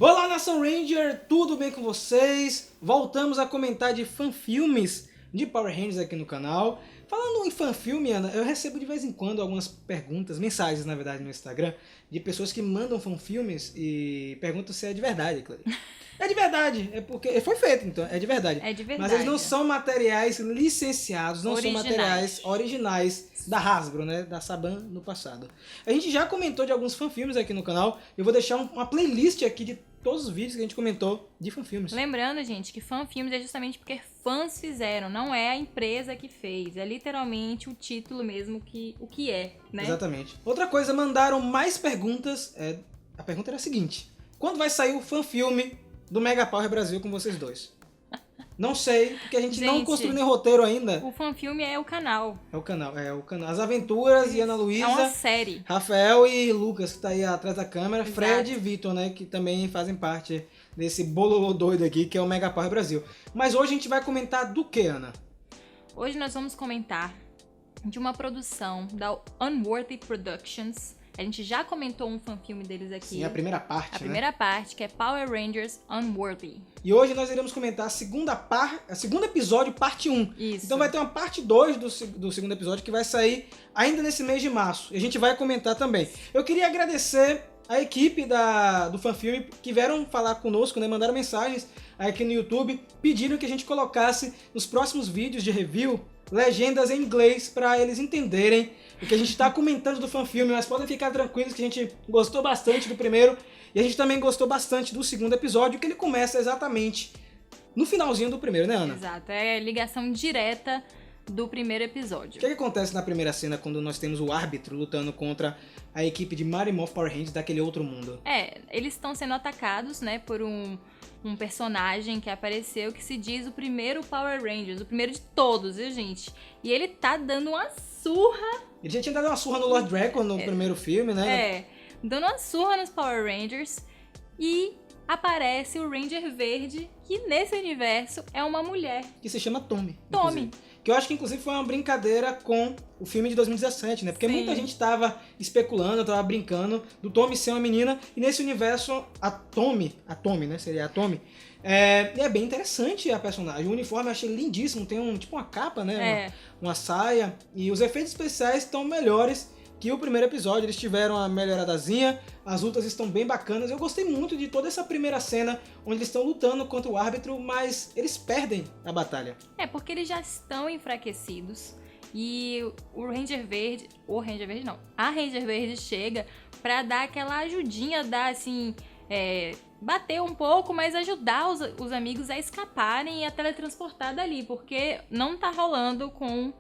Olá, Nação Ranger, tudo bem com vocês? Voltamos a comentar de fanfilmes de Power Rangers aqui no canal. Falando em fanfilme, Ana, eu recebo de vez em quando algumas perguntas, mensagens na verdade no Instagram, de pessoas que mandam fanfilmes e perguntam se é de verdade, Clary. É de verdade, é porque foi feito, então, é de verdade. É de verdade. Mas eles não são materiais licenciados, não são materiais originais da Hasbro, né, da Saban no passado. A gente já comentou de alguns fanfilmes aqui no canal, eu vou deixar uma playlist aqui de todos os vídeos que a gente comentou de fanfilmes. Lembrando, gente, que fanfilmes é justamente porque fãs fizeram, não é a empresa que fez, é literalmente o título mesmo o que é, né? Exatamente. Outra coisa, mandaram mais perguntas, a pergunta era a seguinte: quando vai sair o fanfilme do Mega Power Brasil com vocês dois? Não sei, porque a gente não construiu nem roteiro ainda. O fanfilme é o canal. É o canal. As Aventuras e Ana Luísa. É uma série. Rafael e Lucas, que tá aí atrás da câmera. Exato. Fred e Vitor, né, que também fazem parte desse bololô doido aqui, que é o Mega Power Brasil. Mas hoje a gente vai comentar do que, Ana? Hoje nós vamos comentar de uma produção da Unworthy Productions. A gente já comentou um fanfilme deles aqui. Sim, a primeira parte, A primeira parte, que é Power Rangers Unworthy. E hoje nós iremos comentar a segundo episódio, parte 1. Isso. Então vai ter uma parte 2 do segundo episódio que vai sair ainda nesse mês de março. E a gente vai comentar também. Eu queria agradecer a equipe do fanfilme que vieram falar conosco, né, mandaram mensagens aqui no YouTube, pediram que a gente colocasse nos próximos vídeos de review legendas em inglês para eles entenderem o que a gente está comentando do fanfilme, mas podem ficar tranquilos que a gente gostou bastante do primeiro e a gente também gostou bastante do segundo episódio, que ele começa exatamente no finalzinho do primeiro, né, Ana? Exato, é ligação direta do primeiro episódio. O que acontece na primeira cena quando nós temos o árbitro lutando contra a equipe de Mighty Morphin Power Rangers daquele outro mundo? Eles estão sendo atacados, né, por um personagem que apareceu que se diz o primeiro Power Rangers, o primeiro de todos, viu, gente? E ele tá dando uma surra. Ele já tinha dado uma surra no Lord Drakkon no primeiro filme, né? Dando uma surra nos Power Rangers e aparece o Ranger Verde, que nesse universo é uma mulher. Que se chama Tommy. Tommy. Que eu acho que inclusive foi uma brincadeira com o filme de 2017, né? Porque Sim. muita gente tava especulando, tava brincando do Tommy ser uma menina, e nesse universo a Tommy, né? Seria a Tommy. E é bem interessante a personagem. O uniforme eu achei lindíssimo, tem tipo uma capa, né? Uma saia. E os efeitos especiais estão melhores que o primeiro episódio. Eles tiveram uma melhoradazinha, as lutas estão bem bacanas. Eu gostei muito de toda essa primeira cena onde eles estão lutando contra o árbitro, mas eles perdem a batalha. Porque eles já estão enfraquecidos e a Ranger Verde chega pra dar aquela ajudinha, bater um pouco, mas ajudar os amigos a escaparem e a teletransportar dali, porque não tá rolando com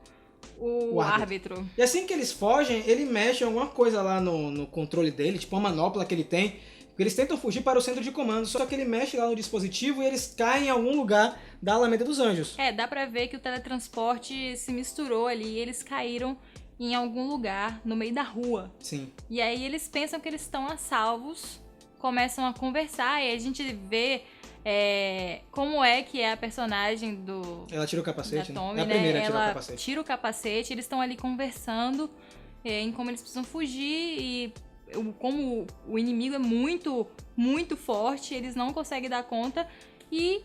o árbitro. E assim que eles fogem, ele mexe em alguma coisa lá no controle dele, tipo uma manopla que ele tem. Eles tentam fugir para o centro de comando, só que ele mexe lá no dispositivo e eles caem em algum lugar da Alameda dos Anjos. Dá pra ver que o teletransporte se misturou ali e eles caíram em algum lugar no meio da rua. Sim. E aí eles pensam que eles estão a salvos, começam a conversar e a gente vê como é que é a personagem Ela tira o capacete, da Tommy, né? É a primeira a tirar o ela capacete. tira o capacete, eles estão ali conversando em como eles precisam fugir e como o inimigo é muito, muito forte, eles não conseguem dar conta e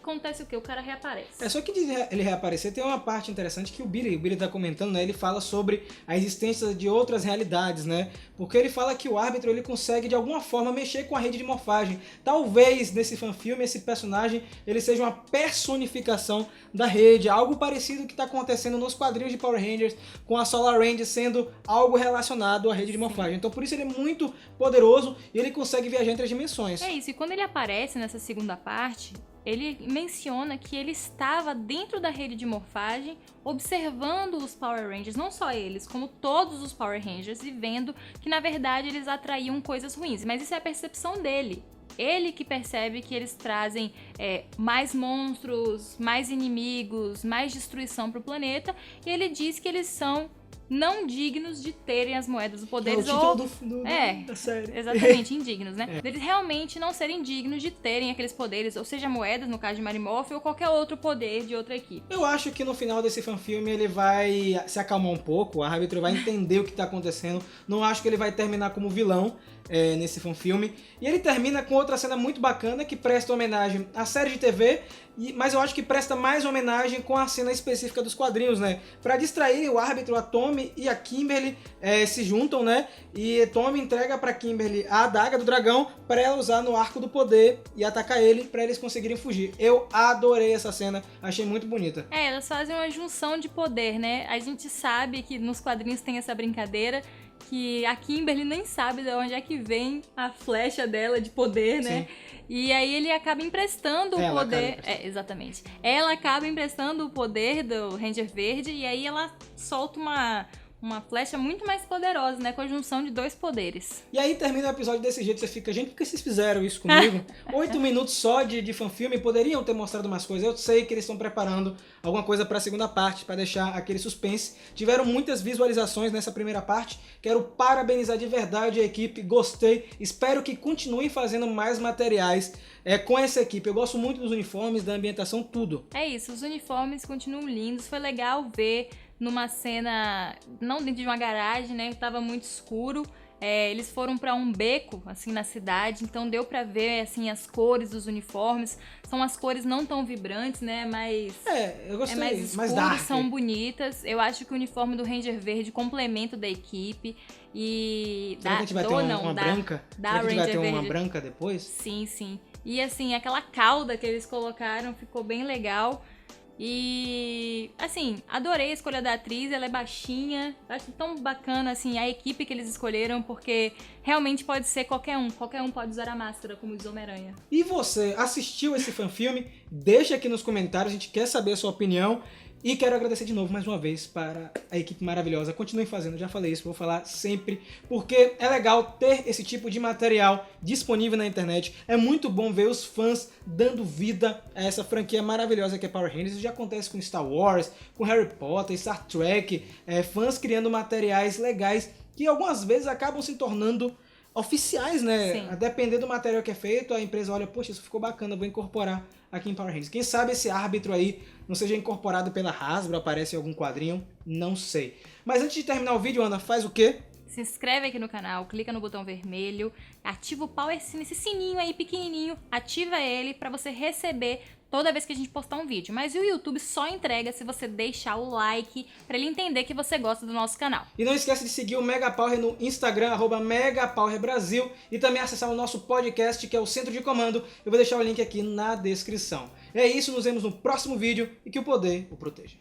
acontece o quê? O cara reaparece. Só que de ele reaparecer tem uma parte interessante que o Billy tá comentando, né? Ele fala sobre a existência de outras realidades, né? Porque ele fala que o árbitro ele consegue de alguma forma mexer com a rede de morfagem. Talvez nesse fanfilme esse personagem ele seja uma personificação da rede, algo parecido que tá acontecendo nos quadrinhos de Power Rangers, com a Solar Ranger sendo algo relacionado à rede de morfagem. Então por isso ele é muito poderoso e ele consegue viajar entre as dimensões. É isso, e quando ele aparece nessa segunda parte, ele menciona que ele estava dentro da rede de morfagem, observando os Power Rangers, não só eles, como todos os Power Rangers, e vendo que na verdade eles atraíam coisas ruins. Mas isso é a percepção dele. Ele que percebe que eles trazem mais monstros, mais inimigos, mais destruição para o planeta, e ele diz que eles são não dignos de terem as moedas do poder. É o título da série. Exatamente, indignos, né? Eles realmente não serem dignos de terem aqueles poderes, ou seja, moedas, no caso de Mighty Morphin, ou qualquer outro poder de outra equipe. Eu acho que no final desse fanfilme ele vai se acalmar um pouco, o árbitro vai entender o que tá acontecendo. Não acho que ele vai terminar como vilão nesse fanfilme. E ele termina com outra cena muito bacana que presta homenagem à série de TV, mas eu acho que presta mais homenagem com a cena específica dos quadrinhos, né? Pra distrair o árbitro, a Tommy e a Kimberly se juntam, né? E Tommy entrega pra Kimberly a adaga do dragão pra ela usar no arco do poder e atacar ele pra eles conseguirem fugir. Eu adorei essa cena, achei muito bonita. Elas fazem uma junção de poder, né? A gente sabe que nos quadrinhos tem essa brincadeira que a Kimberly nem sabe de onde é que vem a flecha dela de poder, né? Sim. E aí ele acaba emprestando o poder. Exatamente. Ela acaba emprestando o poder do Ranger Verde e aí ela solta uma flecha muito mais poderosa, né? Com a junção de 2 poderes. E aí termina o episódio desse jeito, você fica, gente, por que vocês fizeram isso comigo? 8 minutos só de fanfilme, poderiam ter mostrado mais coisas. Eu sei que eles estão preparando alguma coisa pra segunda parte, pra deixar aquele suspense. Tiveram muitas visualizações nessa primeira parte. Quero parabenizar de verdade a equipe, gostei. Espero que continuem fazendo mais materiais com essa equipe. Eu gosto muito dos uniformes, da ambientação, tudo. É isso, os uniformes continuam lindos, foi legal ver numa cena, não dentro de uma garagem, né, tava muito escuro, eles foram pra um beco, assim, na cidade, então deu pra ver, assim, as cores dos uniformes, são as cores não tão vibrantes, né, mas... eu gostei, mais escuro, mais dark. São bonitas, eu acho que o uniforme do Ranger Verde complementa da equipe, e... Será que a gente vai ter uma branca? Da Será que a gente vai ter Ranger uma Verde. branca depois? Sim, sim. E assim, aquela cauda que eles colocaram ficou bem legal. E, assim, adorei a escolha da atriz, ela é baixinha. Acho tão bacana, assim, a equipe que eles escolheram, porque realmente pode ser qualquer um pode usar a máscara, como diz Homem-Aranha. E você, assistiu esse fanfilme? Deixa aqui nos comentários, a gente quer saber a sua opinião. E quero agradecer de novo mais uma vez para a equipe maravilhosa. Continuem fazendo, já falei isso, vou falar sempre, porque é legal ter esse tipo de material disponível na internet. É muito bom ver os fãs dando vida a essa franquia maravilhosa que é Power Rangers. Isso já acontece com Star Wars, com Harry Potter, Star Trek, fãs criando materiais legais que algumas vezes acabam se tornando oficiais, né? Sim. A depender do material que é feito, a empresa olha, poxa, isso ficou bacana, vou incorporar aqui em Power Rangers. Quem sabe esse árbitro aí não seja incorporado pela Hasbro, aparece em algum quadrinho, não sei. Mas antes de terminar o vídeo, Ana, faz o quê? Se inscreve aqui no canal, clica no botão vermelho, ativa o Power Sine, esse sininho aí pequenininho, ativa ele pra você receber toda vez que a gente postar um vídeo. Mas o YouTube só entrega se você deixar o like pra ele entender que você gosta do nosso canal. E não esquece de seguir o Mega Power no Instagram, @MegaPowerBrasil, e também acessar o nosso podcast, que é o Centro de Comando. Eu vou deixar o link aqui na descrição. É isso, nos vemos no próximo vídeo e que o poder o proteja.